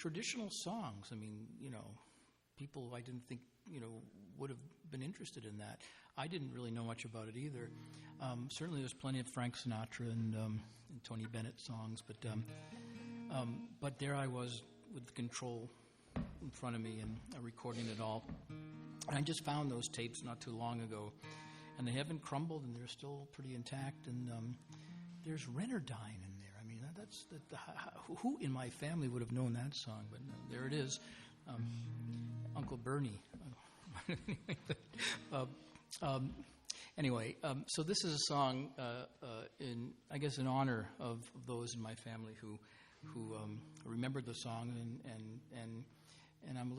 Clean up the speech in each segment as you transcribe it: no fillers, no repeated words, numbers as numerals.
traditional songs. I mean, people I didn't think, would have been interested in that. I didn't really know much about it either. Certainly there's plenty of Frank Sinatra and Tony Bennett songs, but there I was with the control in front of me and recording it all. And I just found those tapes not too long ago, and they haven't crumbled, and they're still pretty intact. And there's Rennerdyne in there. I mean, who in my family would have known that song? But there it is, Uncle Bernie. Anyway, so this is a song in honor of those in my family who remembered the song, and I'm a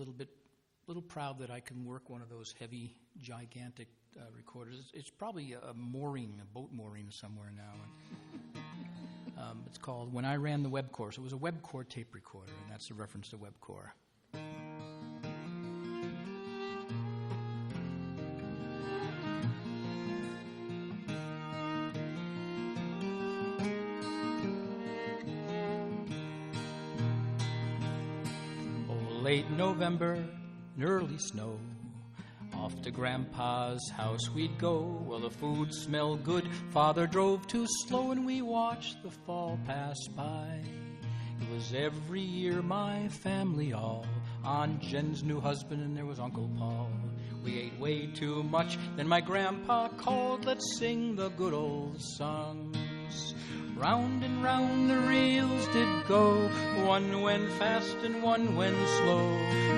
little proud that I can work one of those heavy, gigantic recorders. It's probably a boat mooring somewhere now. It's called When I Ran the Webcore. So it was a Webcore tape recorder, and that's a reference to Webcore. Late November, an early snow, off to Grandpa's house we'd go. Well, the food smelled good, Father drove too slow, and we watched the fall pass by. It was every year my family all on Jen's new husband, and there was Uncle Paul. We ate way too much, then my grandpa called, let's sing the good old songs. Round and round the reels did go, one went fast and one went slow.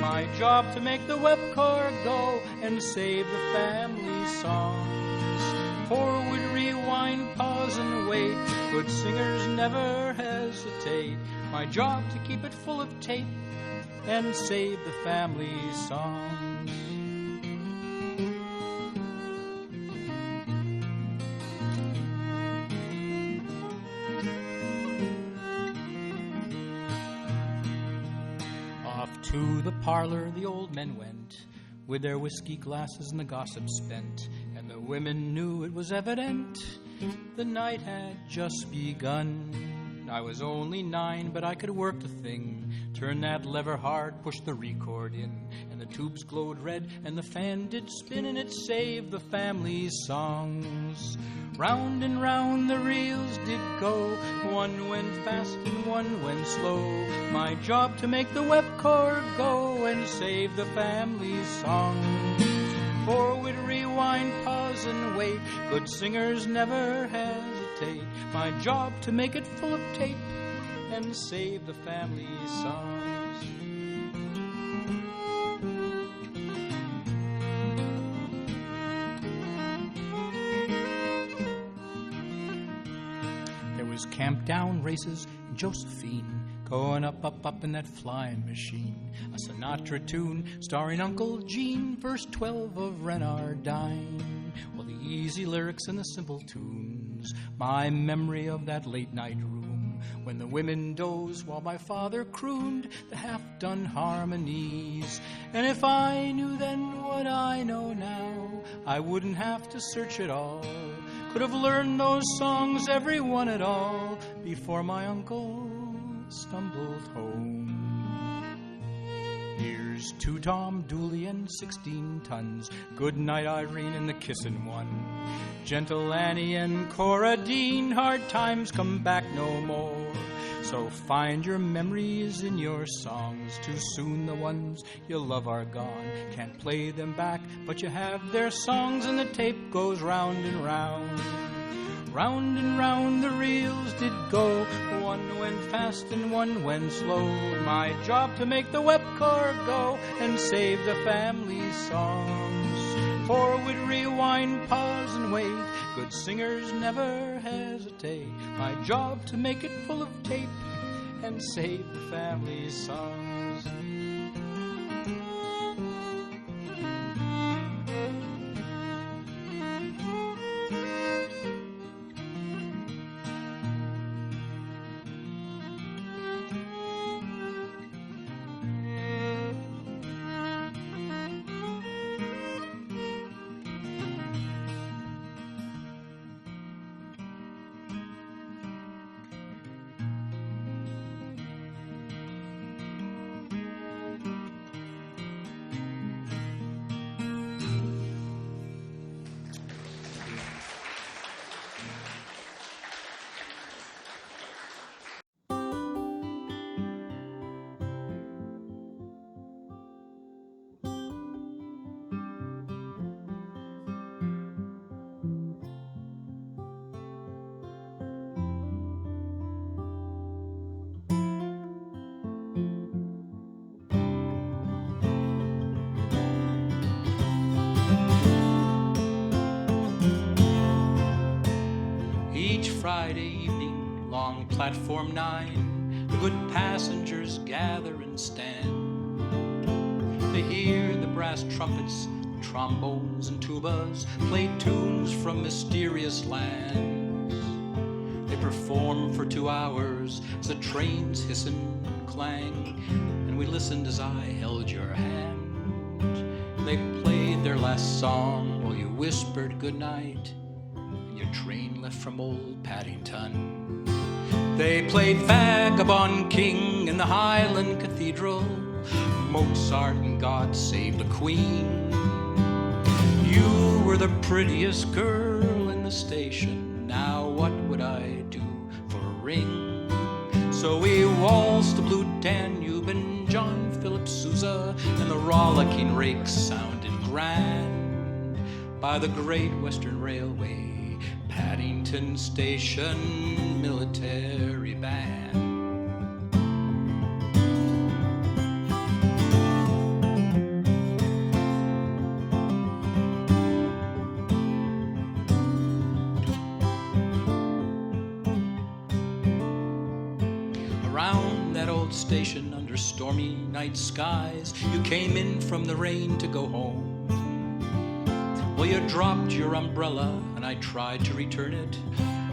My job to make the Webcore go and save the family songs. Forward, rewind, pause and wait, good singers never hesitate. My job to keep it full of tape and save the family songs. To the parlor the old men went, with their whiskey glasses and the gossip spent, and the women knew it was evident the night had just begun. I was only 9, but I could work the thing, turn that lever hard, push the record in, and the tubes glowed red, and the fan did spin, and it saved the family songs. Round and round the reels did go, one went fast and one went slow. My job to make the Webcore go and save the family songs. Forward, rewind, pause and wait, good singers never hesitate. My job to make it full of tape and save the family songs. Camp-down races in Josephine, going up in that flying machine. A Sinatra tune starring Uncle Gene, verse 12 of Rennerdyne. Well, the easy lyrics and the simple tunes, my memory of that late-night room, when the women dozed while my father crooned the half-done harmonies. And if I knew then what I know now, I wouldn't have to search at all. Could have learned those songs, every one at all, before my uncle stumbled home. Here's to Tom Dooley and 16 tons, good night Irene and the kissin' one, gentle Annie and Cora Dean, hard times come back no more. So find your memories in your songs, too soon the ones you love are gone. Can't play them back, but you have their songs, and the tape goes round and round. Round and round the reels did go, one went fast and one went slow. My job to make the Webcore go and save the family songs. Forward, rewind, pause and wait, good singers never hesitate. My job to make it full of tape and save the family songs. platform 9, the good passengers gather and stand. They hear the brass trumpets, trombones and tubas play tunes from mysterious lands. They perform for 2 hours as the trains hiss and clang, and we listened as I held your hand. They played their last song while you whispered goodnight, and your train left from old Paddington. They played Vagabond King in the Highland Cathedral, Mozart and God Save the Queen. You were the prettiest girl in the station, now what would I do for a ring? So we waltzed the Blue Danube and John Philip Sousa, and the rollicking rakes sounded grand by the Great Western Railway, Paddington Station military band. Around that old station under stormy night skies, you came in from the rain to go home. Well, you dropped your umbrella and I tried to return it.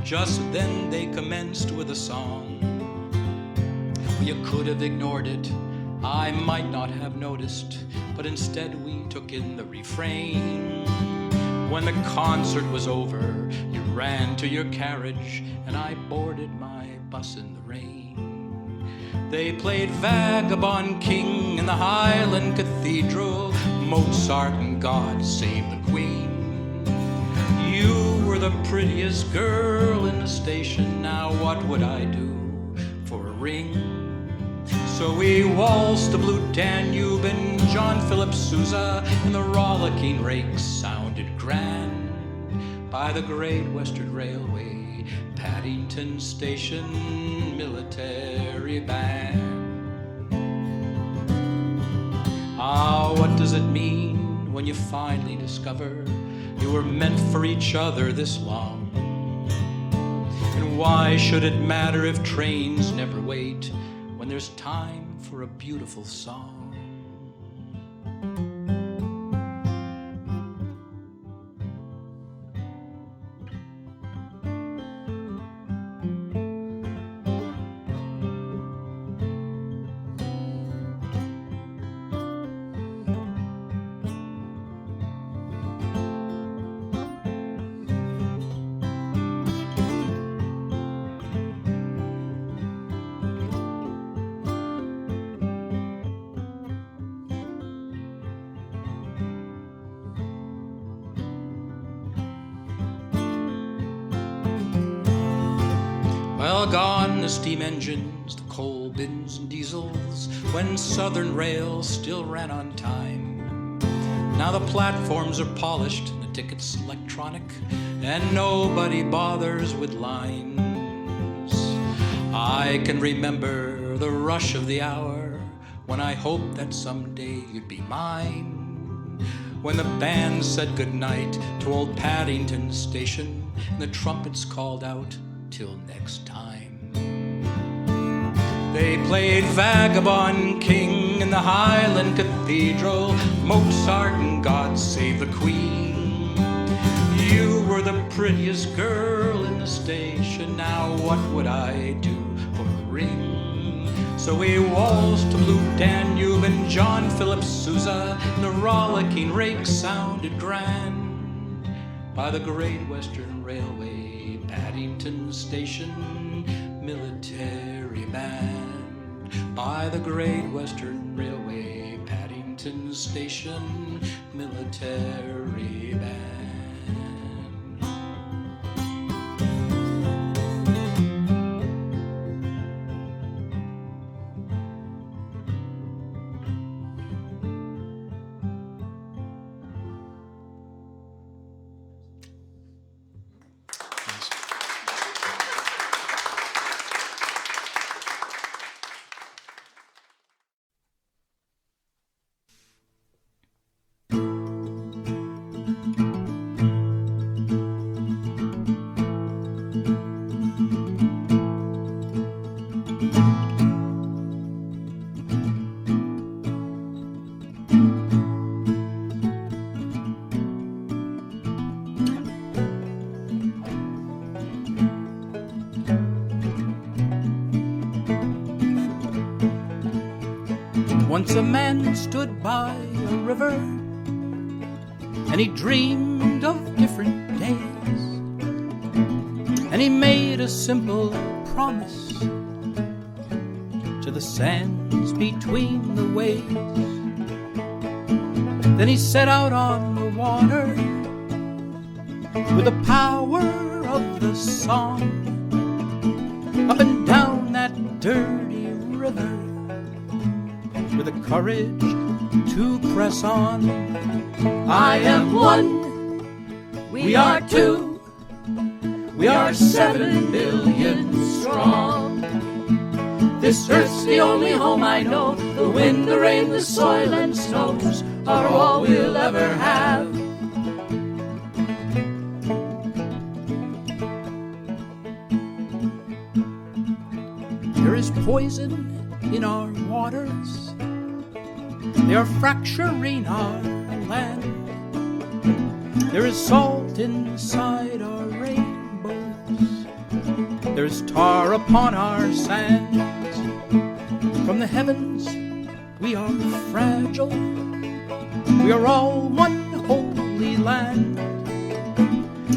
Just then they commenced with a song. Well, you could have ignored it, I might not have noticed, but instead we took in the refrain. When the concert was over, you ran to your carriage and I boarded my bus in the rain. They played Vagabond King in the Highland Cathedral, Mozart and God Save the Queen. You were the prettiest girl in the station, now what would I do for a ring? So we waltzed the Blue Danube and John Philip Sousa, and the rollicking rakes sounded grand by the Great Western Railway, Paddington Station military band. Ah, what does it mean when you finally discover you were meant for each other this long? And why should it matter if trains never wait when there's time for a beautiful song? Well, gone the steam engines, the coal bins and diesels, when Southern Rail still ran on time. Now the platforms are polished and the tickets electronic, and nobody bothers with lines. I can remember the rush of the hour when I hoped that someday you'd be mine. When the band said goodnight to old Paddington Station and the trumpets called out, till next time. They played Vagabond King in the Highland Cathedral, Mozart and God Save the Queen. You were the prettiest girl in the station, now what would I do for a ring? So we waltzed to Blue Danube and John Philip Sousa, and the rollicking rakes sounded grand by the Great Western Railway, Paddington Station military band. By the Great Western Railway, Paddington Station military band. Once a man stood by a river, and he dreamed of different days, and he made a simple promise to the sands between the waves. Then he set out on the water with the power of the song, up and down that dirty river, with the courage to press on. I am one, we are two, we are 7 billion strong. This earth's the only home I know. The wind, the rain, the soil and snows are all we'll ever have. There is poison in our waters, they are fracturing our land. There is salt inside our rainbows, there is tar upon our sands. From the heavens we are fragile, we are all one holy land.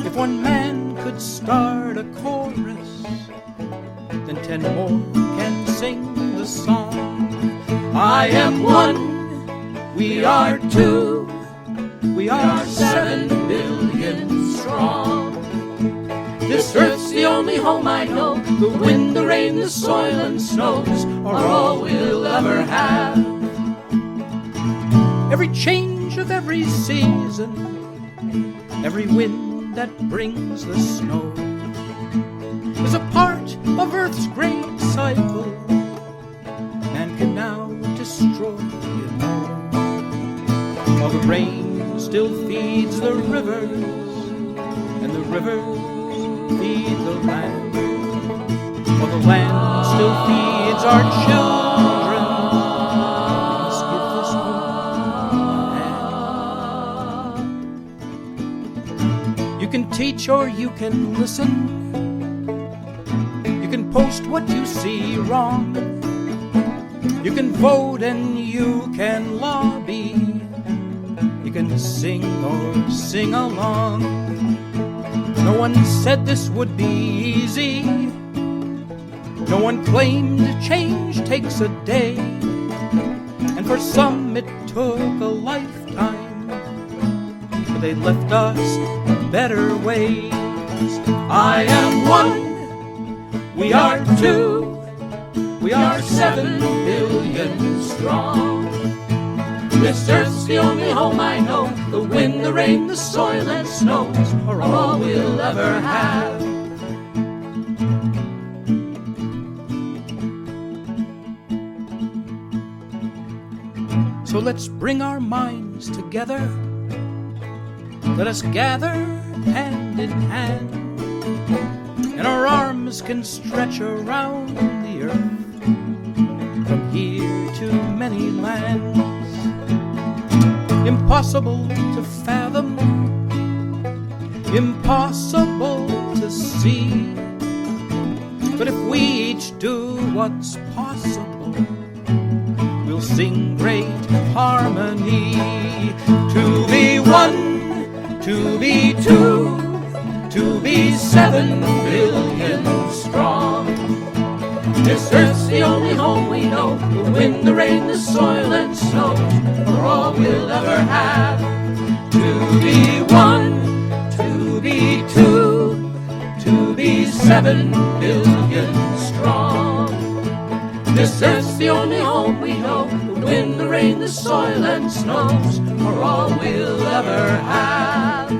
If one man could start a chorus, then 10 more can sing the song. I am one, we are two, we are 7 billion strong. This earth's the only home I know. The wind, the rain, the soil and snows are all we'll ever have. Every change of every season, every wind that brings the snow, is a part of Earth's great cycle. Man can now destroy it all. While the rain still feeds the rivers, and the rivers feed the land, while the land still feeds our children, let's give this home a hand. You can teach or you can listen, you can post what you see wrong, you can vote and you can lobby, you can sing or sing along. No one said this would be easy, no one claimed change takes a day, and for some it took a lifetime, but they left us better ways. I am one, we are two, we are 7 billion strong. This earth's the only home I know. The wind, the rain, the soil and snows are all we'll ever have. So let's bring our minds together, let us gather hand in hand, and our arms can stretch around the earth, from here to many lands. Impossible to fathom, impossible to see, but if we each do what's possible, we'll sing great harmony. To be one, to be two, to be 7 billion strong. This earth's the only home we know. The wind, the rain, the soil and snow are all we'll ever have. To be one, to be two, to be 7 billion strong. This earth's the only home we know. The wind, the rain, the soil and snows are all we'll ever have.